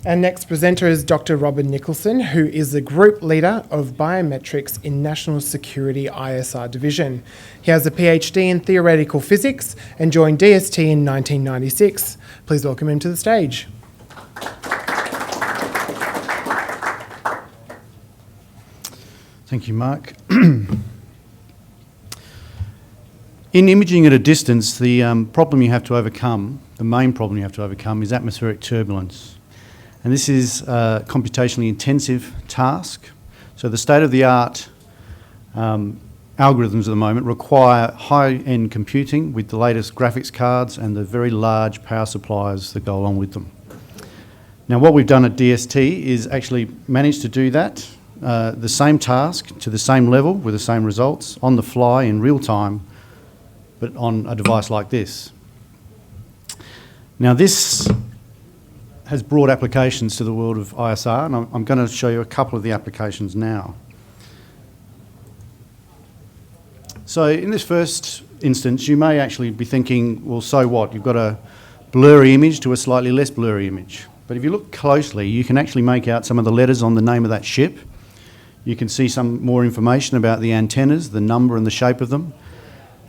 Our next presenter is Dr. Robin Nicholson, who is the Group Leader of Biometrics in National Security ISR Division. He has a PhD in Theoretical Physics and joined DST in 1996. Please welcome him to the stage. Thank you, Mark. In imaging at a distance, the problem you have to overcome, the main problem you have to overcome, is atmospheric turbulence. And this is a computationally intensive task. So the state-of-the-art algorithms at the moment require high-end computing with the latest graphics cards and the very large power supplies that go along with them. Now, what we've done at DST is actually managed to do that, the same task to the same level with the same results on the fly in real time, but on a device like this. Now, this has broad applications to the world of ISR, and I'm going to show you a couple of the applications now. So in this first instance, you may actually be thinking, well, so what? You've got a blurry image to a slightly less blurry image. But if you look closely, you can actually make out some of the letters on the name of that ship. You can see some more information about the antennas, the number and the shape of them.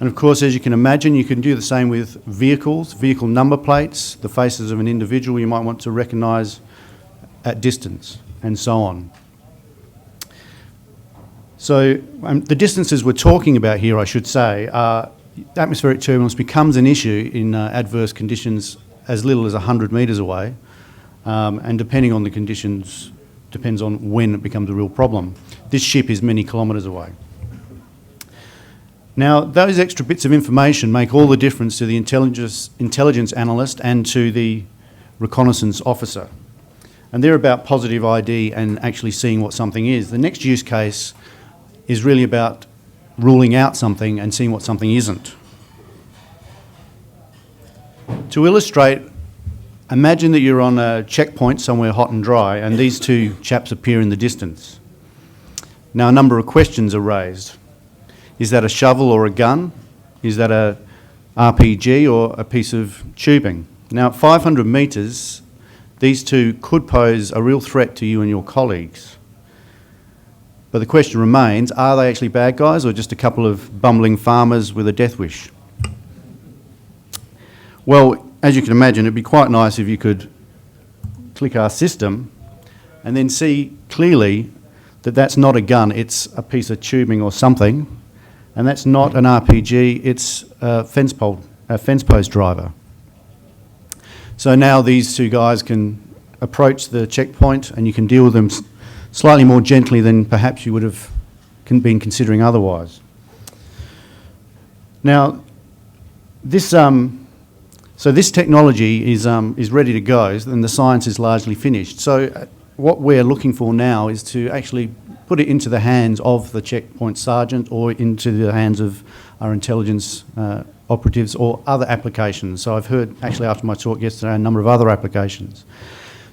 And of course, as you can imagine, you can do the same with vehicles, vehicle number plates, the faces of an individual you might want to recognise at distance, and so on. So the distances we're talking about here, I should say, are atmospheric turbulence becomes an issue in adverse conditions as little as 100 metres away, and depending on the conditions, depends on when it becomes a real problem. This ship is many kilometres away. Now, those extra bits of information make all the difference to the intelligence analyst and to the reconnaissance officer. And they're about positive ID and actually seeing what something is. The next use case is really about ruling out something and seeing what something isn't. To illustrate, imagine that you're on a checkpoint somewhere hot and dry and these two chaps appear in the distance. Now, a number of questions are raised. Is that a shovel or a gun? Is that a RPG or a piece of tubing? Now, at 500 metres, these two could pose a real threat to you and your colleagues. But the question remains, are they actually bad guys or just a couple of bumbling farmers with a death wish? Well, as you can imagine, it'd be quite nice if you could click our system and then see clearly that that's not a gun, it's a piece of tubing or something. And that's not an RPG, it's a fence post driver. So now these two guys can approach the checkpoint and you can deal with them slightly more gently than perhaps you would have been considering otherwise. Now, this technology is ready to go and the science is largely finished. So what we're looking for now is to actually put it into the hands of the checkpoint sergeant or into the hands of our intelligence operatives or other applications. So I've heard, actually after my talk yesterday, a number of other applications.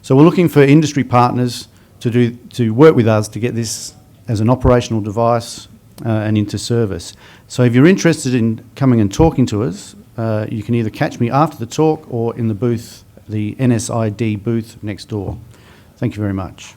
So we're looking for industry partners to work with us to get this as an operational device and into service. So if you're interested in coming and talking to us, you can either catch me after the talk or in the booth, the NSID booth next door. Thank you very much.